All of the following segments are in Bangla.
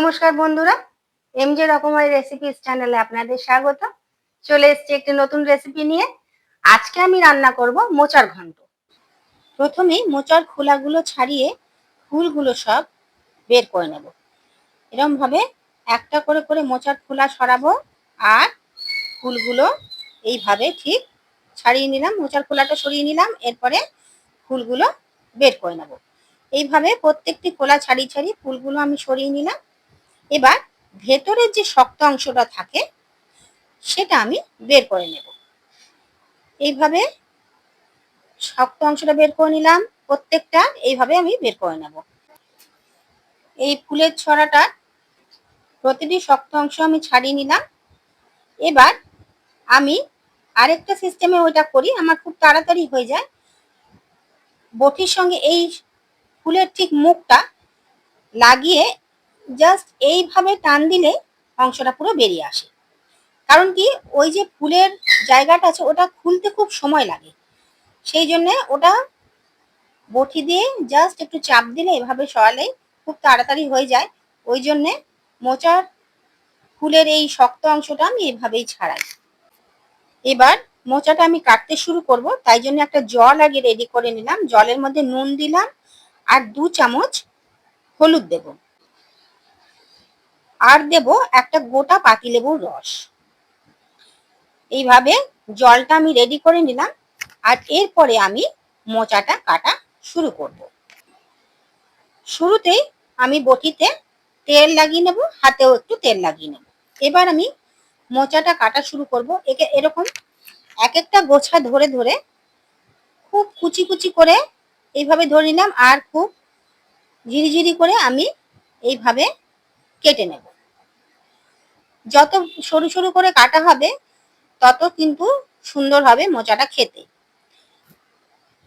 নমস্কার বন্ধুরা, এমজে রকমারি রেসিপিস চ্যানেলে আপনাদের স্বাগত। চলে এসেছি একটি নতুন রেসিপি নিয়ে। আজকে আমি রান্না করব মোচার ঘন্ট। প্রথমেই মোচার খোলাগুলো ছাড়িয়ে ফুলগুলো সব বের করে নেব। এরকমভাবে একটা করে করে মোচার খোলা সরাবো আর ফুলগুলো এইভাবে ঠিক ছাড়িয়ে নিলাম। মোচার খোলাটা সরিয়ে নিলাম, এরপরে ফুলগুলো বের করে নেব। এইভাবে প্রত্যেকটি খোলা ছাড়িয়ে ছাড়িয়ে ফুলগুলো আমি সরিয়ে নিলাম। এবার ভেতরের যে শক্ত অংশটা থাকে সেটা আমি বের করে নেব। এইভাবে শক্ত অংশটা বের করে নিলাম, প্রত্যেকটা এইভাবে আমি বের করে নেব। এই ফুলের ছড়াটা প্রতিটি শক্ত অংশ আমি ছাড়িয়ে নিলাম। এবার আমি আরেকটা সিস্টেমে ওইটা করি, আমার খুব তাড়াতাড়ি হয়ে যায়। বটির সঙ্গে এই ফুলের ঠিক মুখটা লাগিয়ে জাস্ট এইভাবে টান দিলে অংশটা পুরো বেরিয়ে আসে। কারণ কি, ওই যে ফুলের জায়গাটা আছে ওটা খুলতে খুব সময় লাগে, সেই জন্য ওটা বটি দিয়ে জাস্ট একটু চাপ দিলে এভাবে সরালেই খুব তাড়াতাড়ি হয়ে যায়। ওই জন্যে মোচার ফুলের এই শক্ত অংশটা আমি এভাবেই ছাড়াই। এবার মোচাটা আমি কাটতে শুরু করব, তাই জন্য একটা জল আগে রেডি করে নিলাম। জলের মধ্যে নুন দিলাম আর 2 চামচ হলুদ দেব, আর দেব একটা গোটা পাতিলেবুর রস। এইভাবে জলটা আমি রেডি করে নিলাম, আর এরপরে আমি মোচাটা কাটা শুরু করব। শুরুতেই আমি বটিতে তেল লাগিয়ে নেব, হাতেও একটু তেল লাগিয়ে নেব। এবার আমি মোচাটা কাটা শুরু করব। একে এরকম এক একটা গোছা ধরে ধরে খুব কুচি কুচি করে এইভাবে ধরে নিলাম, আর খুব ঝিরিঝিরি করে আমি এইভাবে কেটে নেব। যত সরু সরু করে কাটা হবে তত কিন্তু সুন্দর হবে মোচাটা খেতে।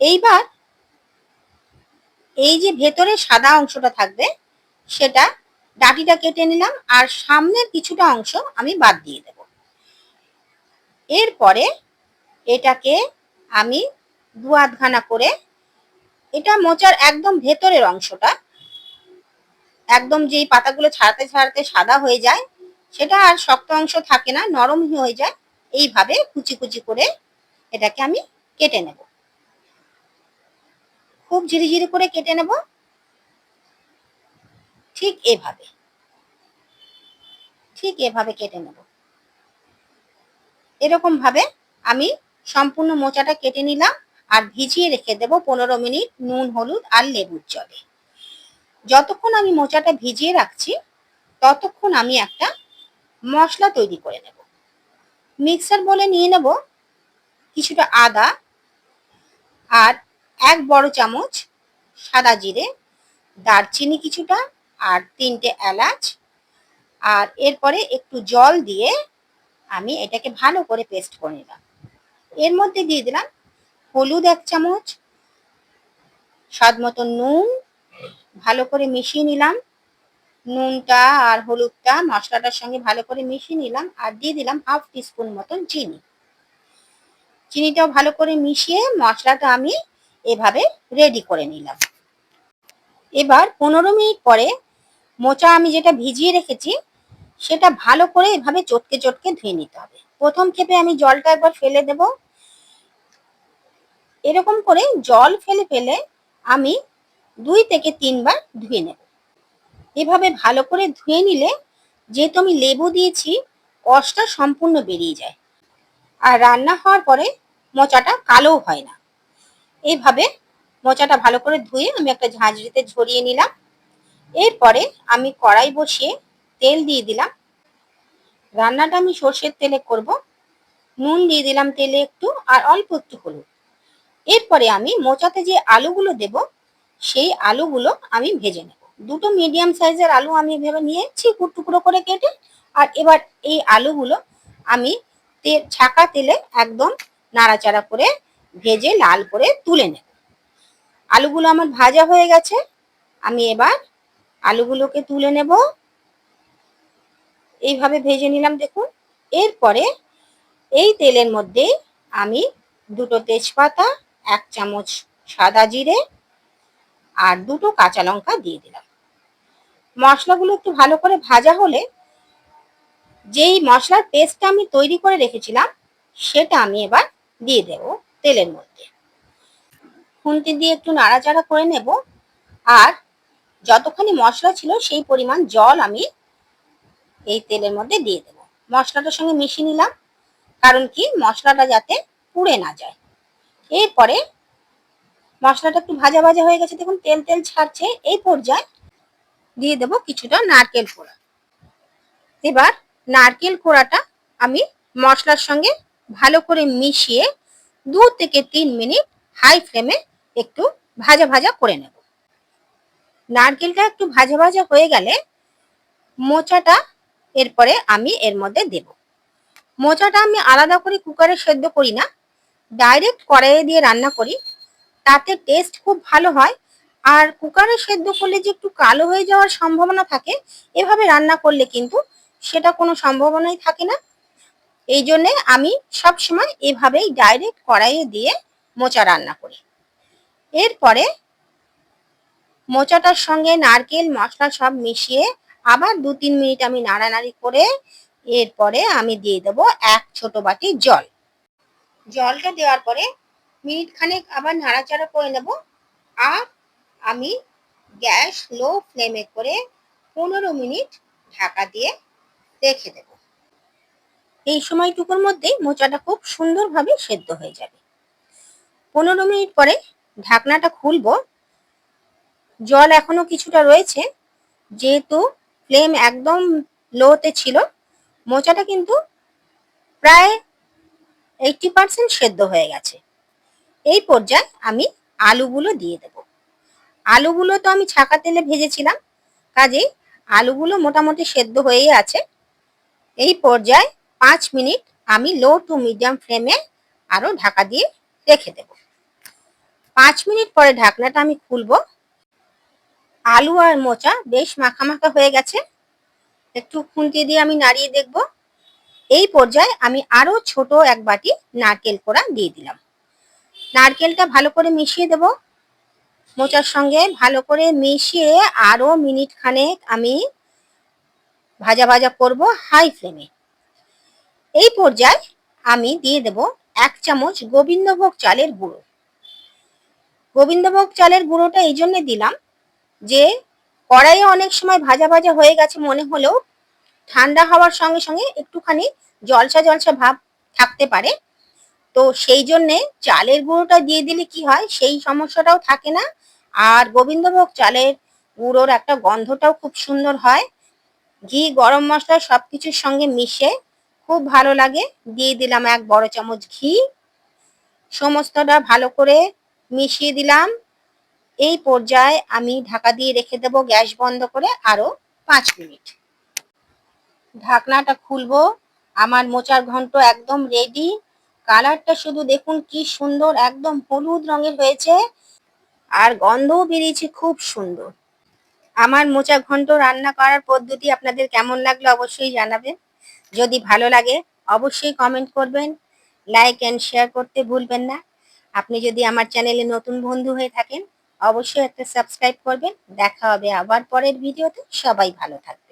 এইবার এই যে ভেতরে সাদা অংশটা থাকবে সেটা ডাঁটিটা কেটে নিলাম, আর সামনের কিছুটা অংশ আমি বাদ দিয়ে দেব। এরপরে এটাকে আমি 2 আধখানা করে, এটা মোচার একদম ভেতরের অংশটা, একদম যেই পাতাগুলো ছাড়াতে ছাড়াতে সাদা হয়ে যায় সেটা আর শক্ত অংশ থাকে না, নরম হয়ে যায়। এইভাবে কুচি কুচি করে এটাকে আমি কেটে নেব, খুব ঝিরিঝিরি করে কেটে নেব। ঠিক এভাবে কেটে নেব। এরকম ভাবে আমি সম্পূর্ণ মোচাটা কেটে নিলাম, আর ভিজিয়ে রেখে দেব 15 মিনিট নুন, হলুদ আর লেবুর জলে। যতক্ষণ আমি মোচাটা ভিজিয়ে রাখছি ততক্ষণ আমি একটা মশলা তৈরি করে নেব। মিক্সার বলে নিয়ে নেব কিছুটা আদা, আর 1 বড় চামচ সাদা জিরে, দারচিনি কিছুটা, আর 3টে এলাচ। আর এরপরে একটু জল দিয়ে আমি এটাকে ভালো করে পেস্ট করে নিলাম। এর মধ্যে দিয়ে দিলাম হলুদ 1 চামচ, স্বাদ মতো নুন, ভালো করে মিশিয়ে নিলাম। নুনটা আর হলুদটা মশলাটার সঙ্গে ভালো করে মিশিয়ে নিলাম, আর দিয়ে দিলাম 1/2 টিস্পুন মতন চিনি। চিনিটাও ভালো করে মিশিয়ে মশলাটা আমি এভাবে রেডি করে নিলাম। এবার 15 মিনিট পরে মোচা আমি যেটা ভিজিয়ে রেখেছি সেটা ভালো করে এভাবে চটকে চটকে ধুয়ে নিতে হবে। প্রথম ক্ষেপে আমি জলটা একবার ফেলে দেব। এরকম করে জল ফেলে ফেলে আমি 2 থেকে 3 বার ধুয়ে নেব। এভাবে ভালো করে ধুয়ে নিলে, যেহেতু আমি লেবু দিয়েছি, কষটা সম্পূর্ণ বেরিয়ে যায়, আর রান্না হওয়ার পরে মোচাটা কালো হয় না। এইভাবে মোচাটা ভালো করে ধুয়ে আমি একটা ঝাঁঝরিতে ঝরিয়ে নিলাম। এরপরে আমি কড়াই বসিয়ে তেল দিয়ে দিলাম। রান্নাটা আমি সর্ষের তেলে করব। নুন দিয়ে দিলাম তেলে একটু, আর অল্প একটু হলুদ। এরপরে আমি মোচাতে যে আলুগুলো দেব সেই আলুগুলো আমি ভেজে নেব। 2টো মিডিয়াম সাইজের আলু আমি ভেবে নিয়েছি টুকরো করে কেটে। আর এবার এই আলুগুলো আমি ছাঁকা তেলে একদম নাড়াচাড়া করে ভেজে লাল করে তুলে নেব। আলুগুলো আমার ভাজা হয়ে গেছে, আমি এবার আলুগুলোকে তুলে নেব। এইভাবে ভেজে নিলাম দেখুন। এরপরে এই তেলের মধ্যে আমি 2টো তেজপাতা, 1 চামচ সাদা জিরে আর 2টো কাঁচা লঙ্কা দিয়ে দিলাম। মশলাগুলো একটু ভালো করে ভাজা হলে যেই মশলার পেস্টটা আমি তৈরি করে রেখেছিলাম সেটা আমি এবার দিয়ে দেব তেলের মধ্যে। খুন্তি দিয়ে একটু নাড়াচাড়া করে নেব। আর যতখানি মশলা ছিল সেই পরিমাণ জল আমি এই তেলের মধ্যে দিয়ে দেব। মশলাটার সঙ্গে মিশিয়ে নিলাম, কারণ কি মশলাটা যাতে পুড়ে না যায়। এরপরে মশলাটা একটু ভাজা ভাজা হয়ে গেছে, দেখুন তেল তেল ছাড়ছে। এই পর্যায়ে দিয়ে দেব কিছুটা নারকেল কোড়া। এবার নারকেল কোড়াটা আমি মশলার সঙ্গে ভালো করে মিশিয়ে 2 থেকে 3 মিনিট হাই ফ্লেমে একটু ভাজা ভাজা করে নেব। নারকেলটা একটু ভাজা ভাজা হয়ে গেলে মোচাটা এরপরে আমি এর মধ্যে দেব। মোচাটা আমি আলাদা করে কুকারে সেদ্ধ করি না, ডাইরেক্ট কড়াইয়ে দিয়ে রান্না করি, তাতে টেস্ট খুব ভালো হয়। আর কুকারে সেদ্ধ করলে যে একটু কালো হয়ে যাওয়ার সম্ভাবনা থাকে, এভাবে রান্না করলে কিন্তু সেটা কোনো সম্ভাবনাই থাকে না। এই জন্যে আমি সবসময় এভাবেই ডাইরেক্ট কড়াইয়ে দিয়ে মোচা রান্না করি। এরপরে মোচাটার সঙ্গে নারকেল মশলা সব মিশিয়ে আবার 2-3 মিনিট আমি নাড়ানাড়ি করে এরপরে আমি দিয়ে দেবো 1 ছোট বাটি জল। জলটা দেওয়ার পরে মিনিট খানেক আবার নাড়াচাড়া করে নেব। আর আমি গ্যাস লো ফ্লেমে করে 15 মিনিট ঢাকা দিয়ে রেখে দেব। এই সময়টুকুর মধ্যেই মোচাটা খুব সুন্দরভাবে সেদ্ধ হয়ে যাবে। 15 মিনিট পরে ঢাকনাটা খুলবো। জল এখনো কিছুটা রয়েছে, যেহেতু ফ্লেম একদম লোতে ছিল, মোচাটা কিন্তু প্রায় 80% সেদ্ধ হয়ে গেছে। এই পর্যায়ে আমি আলুগুলো দিয়ে দেব। আলুগুলো তো আমি ছাকা তেলে ভেজেছিলাম, কাজেই আলুগুলো মোটামুটি সেদ্ধ হয়েই আছে। এই পর্যায়ে 5 মিনিট আমি লো টু মিডিয়াম ফ্লেমে আরো ঢাকা দিয়ে রেখে দেব। 5 মিনিট পরে ঢাকনাটা আমি খুলবো। আলু আর মোচা বেশ মাখা মাখা হয়ে গেছে। একটু খুন্তি দিয়ে আমি নাড়িয়ে দেখব। এই পর্যায়ে আমি আরো ছোট 1 বাটি নারকেল কোড়া দিয়ে দিলাম। নারকেলটা ভালো করে মিশিয়ে দেব। মোচার সঙ্গে ভালো করে মিশিয়ে আরো মিনিট খানেক আমি ভাজা ভাজা করব হাই ফ্লেমে। এই পর্যায়ে আমি দিয়ে দেব 1 চামচ গোবিন্দভোগ চালের গুঁড়ো। গোবিন্দভোগ চালের গুঁড়োটা এই জন্য দিলাম যে কড়াইয়ে অনেক সময় ভাজা ভাজা হয়ে গেছে মনে হলেও ঠান্ডা হওয়ার সঙ্গে সঙ্গে একটুখানি জলসা জলসা ভাব থাকতে পারে। তো সেই জন্যে চালের গুঁড়োটা দিয়ে দিলে কি হয়, সেই সমস্যাটাও থাকে না। আর গোবিন্দভোগ চালের গুঁড়োর একটা গন্ধটাও খুব সুন্দর হয়। ঘি গরম মশলা সবকিছুর সঙ্গে মিশে খুব ভালো লাগে। দিয়ে দিলাম 1 বড় চামচ ঘি। সমস্তটা ভালো করে মিশিয়ে দিলাম। এই পর্যায়ে আমি ঢাকা দিয়ে রেখে দেব গ্যাস বন্ধ করে আরো 5 মিনিট। ঢাকনাটা খুলবো। আমার মোচার ঘন্ট একদম রেডি। কালারটা শুধু দেখুন কি সুন্দর, একদম হলুদ রঙের হয়েছে আর গন্ধও বেরিয়েছে খুব সুন্দর। আমার মোচা ঘন্ট রান্না করার পদ্ধতি আপনাদের কেমন লাগলো অবশ্যই জানাবেন। যদি ভালো লাগে অবশ্যই কমেন্ট করবেন, লাইক অ্যান্ড শেয়ার করতে ভুলবেন না। আপনি যদি আমার চ্যানেলে নতুন বন্ধু হয়ে থাকেন অবশ্যই একটা সাবস্ক্রাইব করবেন। দেখা হবে আবার পরের ভিডিওতে। সবাই ভালো থাকবেন।